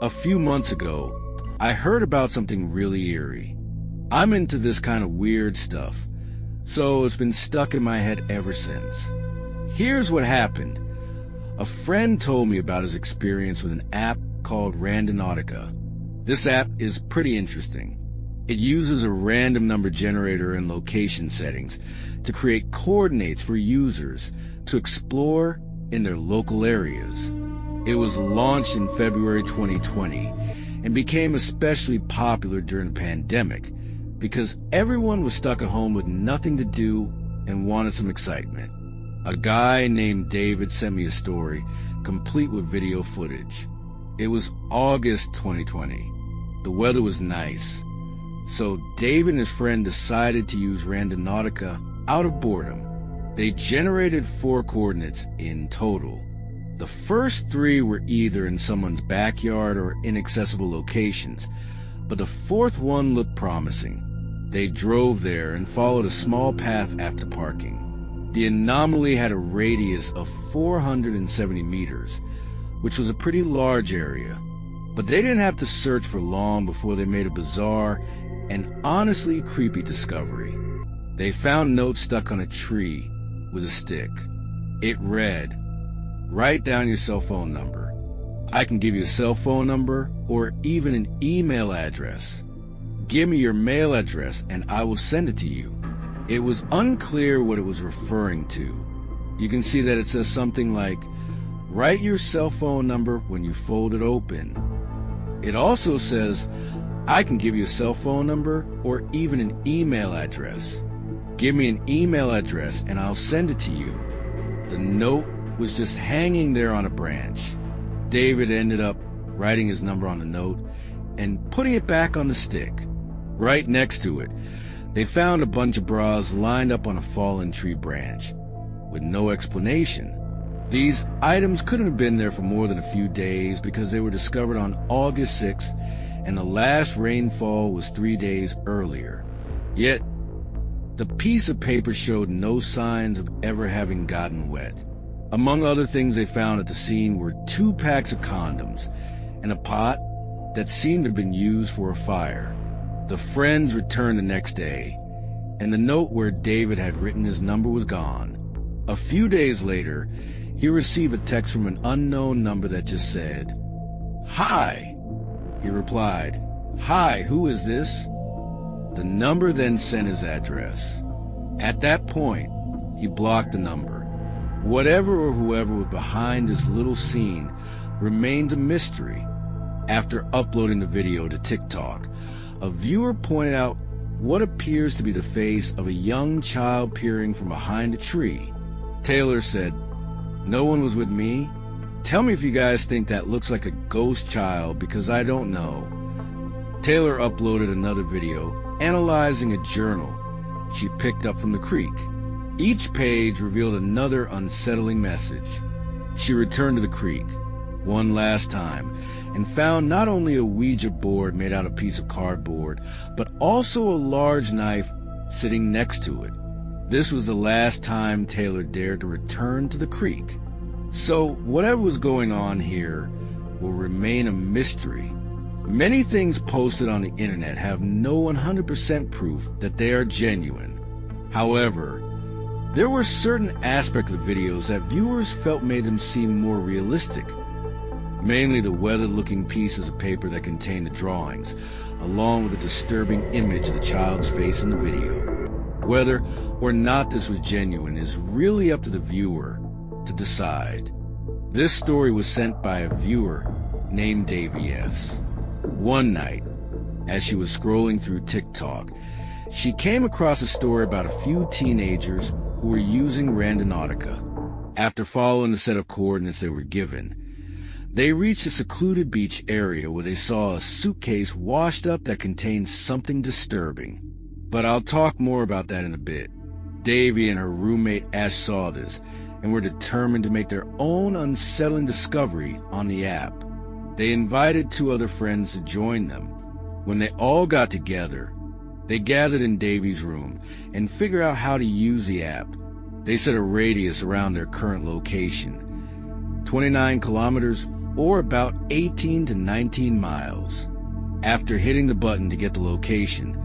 A few months ago, I heard about something really eerie. I'm into this kind of weird stuff, so it's been stuck in my head ever since. Here's what happened. A friend told me about his experience with an app called Randonautica. This app is pretty interesting. It uses a random number generator and location settings to create coordinates for users to explore in their local areas. It was launched in February 2020 and became especially popular during the pandemic because everyone was stuck at home with nothing to do and wanted some excitement. A guy named David sent me a story, complete with video footage. It was August 2020. The weather was nice, so David and his friend decided to use Randonautica out of boredom. They generated 4 coordinates in total. The first 3 were either in someone's backyard or inaccessible locations, but the 4th one looked promising. They drove there and followed a small path after parking. The anomaly had a radius of 470 meters, which was a pretty large area, but they didn't have to search for long before they made a bizarre and honestly creepy discovery. They found notes stuck on a tree with a stick. It read, "Write down your cell phone number. I can give you a cell phone number or even an email address. Give me your mail address and I will send it to you." It was unclear what it was referring to. You can see that it says something like, "Write your cell phone number when you fold it open." It also says, "I can give you a cell phone number or even an email address. Give me an email address and I'll send it to you." The note was just hanging there on a branch. David ended up writing his number on the note and putting it back on the stick. Right next to it, they found a bunch of bras lined up on a fallen tree branch, with no explanation. These items couldn't have been there for more than a few days because they were discovered on August 6th, and the last rainfall was 3 days earlier. Yet, the piece of paper showed no signs of ever having gotten wet. Among other things they found at the scene were 2 packs of condoms and a pot that seemed to have been used for a fire. The friends returned the next day, and the note where David had written his number was gone. A few days later, he received a text from an unknown number that just said, "Hi." He replied, "Hi, who is this?" The number then sent his address. At that point, he blocked the number. Whatever or whoever was behind this little scene remains a mystery. After uploading the video to TikTok, a viewer pointed out what appears to be the face of a young child peering from behind a tree. Taylor said, "No one was with me. Tell me if you guys think that looks like a ghost child because I don't know." Taylor uploaded another video analyzing a journal she picked up from the creek. Each page revealed another unsettling message. She returned to the creek one last time and found not only a Ouija board made out of a piece of cardboard, but also a large knife sitting next to it. This was the last time Taylor dared to return to the creek. So whatever was going on here will remain a mystery. Many things posted on the internet have no 100% proof that they are genuine. However, there were certain aspects of the videos that viewers felt made them seem more realistic. Mainly the weathered-looking pieces of paper that contained the drawings, along with a disturbing image of the child's face in the video. Whether or not this was genuine is really up to the viewer to decide. This story was sent by a viewer named Davey S. One night, as she was scrolling through TikTok, she came across a story about a few teenagers who were using Randonautica. After following the set of coordinates they were given, they reached a secluded beach area where they saw a suitcase washed up that contained something disturbing. But I'll talk more about that in a bit. Davey and her roommate Ash saw this and were determined to make their own unsettling discovery on the app. They invited 2 other friends to join them. When they all got together, they gathered in Davey's room and figured out how to use the app. They set a radius around their current location, 29 kilometers or about 18 to 19 miles. After hitting the button to get the location,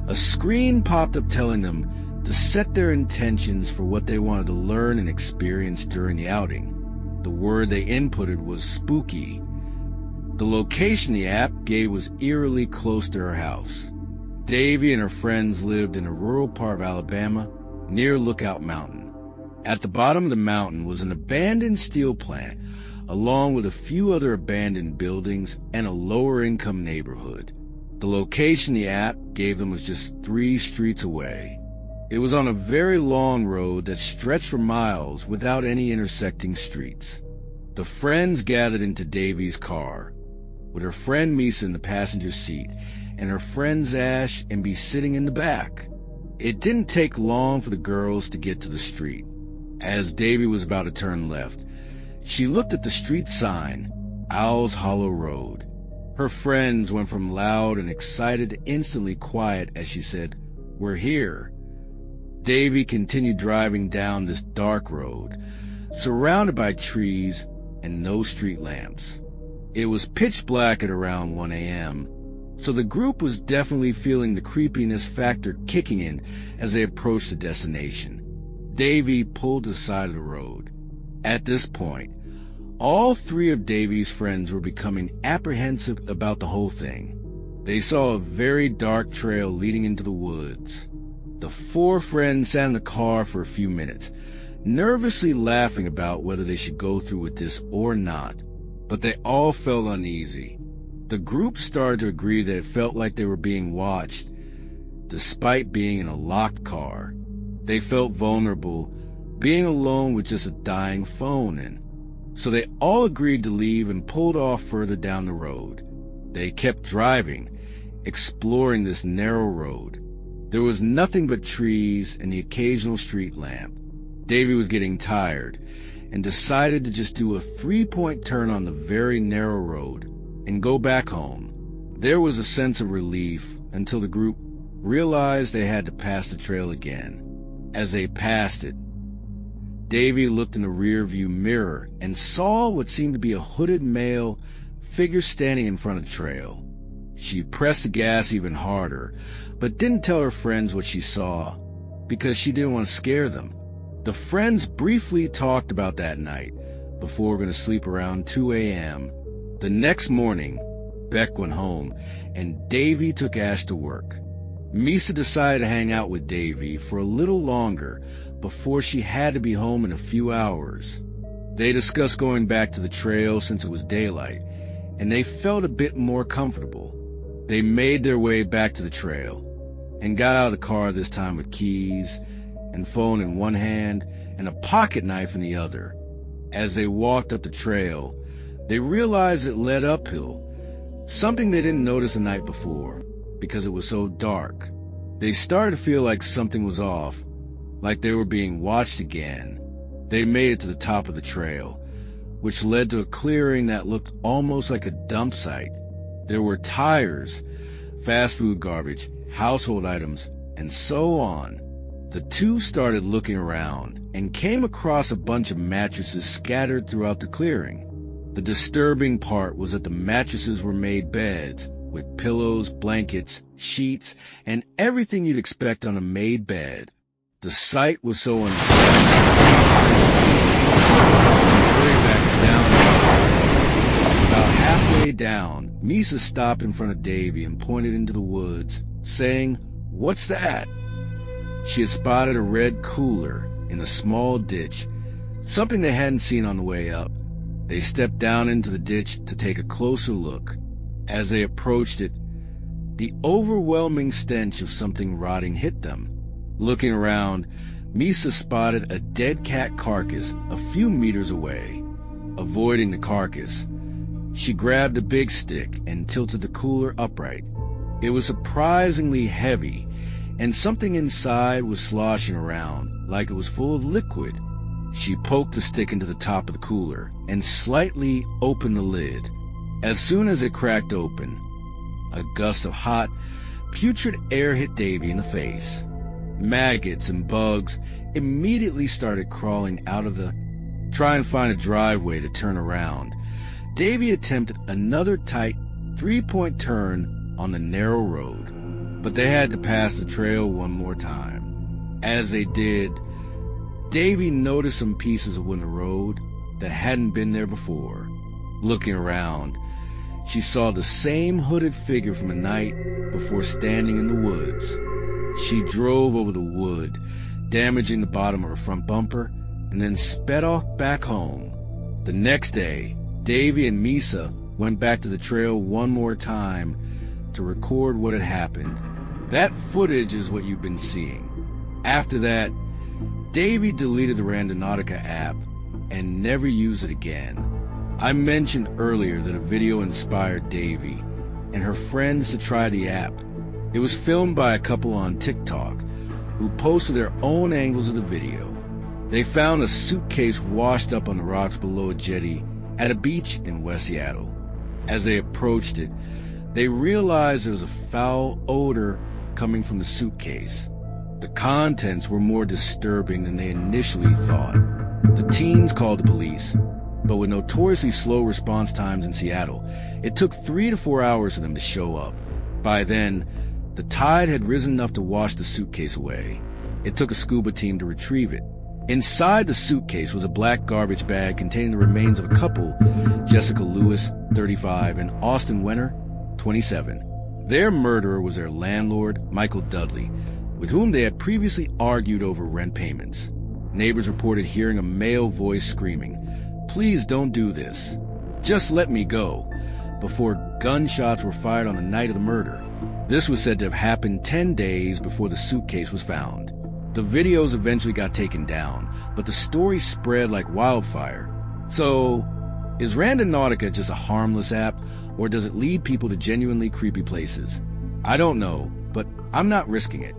a screen popped up telling them to set their intentions for what they wanted to learn and experience during the outing. The word they inputted was spooky. The location the app gave was eerily close to her house. Davy and her friends lived in a rural part of Alabama near Lookout Mountain. At the bottom of the mountain was an abandoned steel plant, along with a few other abandoned buildings and a lower-income neighborhood. The location the app gave them was just 3 streets away. It was on a very long road that stretched for miles without any intersecting streets. The friends gathered into Davy's car, with her friend Misa in the passenger seat and her friends Ash and B sitting in the back. It didn't take long for the girls to get to the street. As Davy was about to turn left, she looked at the street sign, Owl's Hollow Road. Her friends went from loud and excited to instantly quiet as she said, "We're here." Davy continued driving down this dark road, surrounded by trees and no street lamps. It was pitch black at around 1 a.m., so the group was definitely feeling the creepiness factor kicking in as they approached the destination. Davy pulled to the side of the road. At this point, all 3 of Davy's friends were becoming apprehensive about the whole thing. They saw a very dark trail leading into the woods. The 4 friends sat in the car for a few minutes, nervously laughing about whether they should go through with this or not, but they all felt uneasy. The group started to agree that it felt like they were being watched, despite being in a locked car. They felt vulnerable, being alone with just a dying phone, and so they all agreed to leave and pulled off further down the road. They kept driving, exploring this narrow road. There was nothing but trees and the occasional street lamp. Davy was getting tired and decided to just do a 3-point turn on the very narrow road and go back home. There was a sense of relief until the group realized they had to pass the trail again. As they passed it, Davy looked in the rear-view mirror and saw what seemed to be a hooded male figure standing in front of the trail. She pressed the gas even harder, but didn't tell her friends what she saw because she didn't want to scare them. The friends briefly talked about that night before going to sleep around 2 a.m. The next morning, Beck went home and Davy took Ash to work. Misa decided to hang out with Davy for a little longer before she had to be home in a few hours. They discussed going back to the trail since it was daylight, and they felt a bit more comfortable. They made their way back to the trail and got out of the car this time with keys and phone in one hand and a pocket knife in the other. As they walked up the trail, they realized it led uphill, something they didn't notice the night before because it was so dark. They started to feel like something was off, like they were being watched again. They made it to the top of the trail, which led to a clearing that looked almost like a dump site. There were tires, fast food garbage, household items, and so on. The 2 started looking around and came across a bunch of mattresses scattered throughout the clearing. The disturbing part was that the mattresses were made beds, with pillows, blankets, sheets, and everything you'd expect on a made bed. The sight was so unsettling. About halfway down, Misa stopped in front of Davy and pointed into the woods, saying, "What's that?" She had spotted a red cooler in a small ditch, something they hadn't seen on the way up. They stepped down into the ditch to take a closer look. As they approached it, the overwhelming stench of something rotting hit them. Looking around, Misa spotted a dead cat carcass a few meters away. Avoiding the carcass, she grabbed a big stick and tilted the cooler upright. It was surprisingly heavy, and something inside was sloshing around like it was full of liquid. She poked the stick into the top of the cooler and slightly opened the lid. As soon as it cracked open, a gust of hot, putrid air hit Davy in the face. Maggots and bugs immediately started crawling out of the... Trying to find a driveway to turn around, Davy attempted another tight 3-point turn on the narrow road, but they had to pass the trail one more time. As they did, Davy noticed some pieces of the road that hadn't been there before. Looking around, she saw the same hooded figure from the night before standing in the woods. She drove over the wood, damaging the bottom of her front bumper, and then sped off back home. The next day, Davy and Misa went back to the trail one more time to record what had happened. That footage is what you've been seeing. After that, Davy deleted the Randonautica app and never used it again. I mentioned earlier that a video inspired Davy and her friends to try the app. It was filmed by a couple on TikTok who posted their own angles of the video. They found a suitcase washed up on the rocks below a jetty at a beach in West Seattle. As they approached it, they realized there was a foul odor coming from the suitcase. The contents were more disturbing than they initially thought. The teens called the police, but with notoriously slow response times in Seattle, it took 3 to 4 hours for them to show up. By then, the tide had risen enough to wash the suitcase away. It took a scuba team to retrieve it. Inside the suitcase was a black garbage bag containing the remains of a couple, Jessica Lewis, 35, and Austin Wenner, 27. Their murderer was their landlord, Michael Dudley, with whom they had previously argued over rent payments. Neighbors reported hearing a male voice screaming, "Please don't do this. Just let me go," before gunshots were fired on the night of the murder. This was said to have happened 10 days before the suitcase was found. The videos eventually got taken down, but the story spread like wildfire. So, is Randonautica just a harmless app, or does it lead people to genuinely creepy places? I don't know, but I'm not risking it.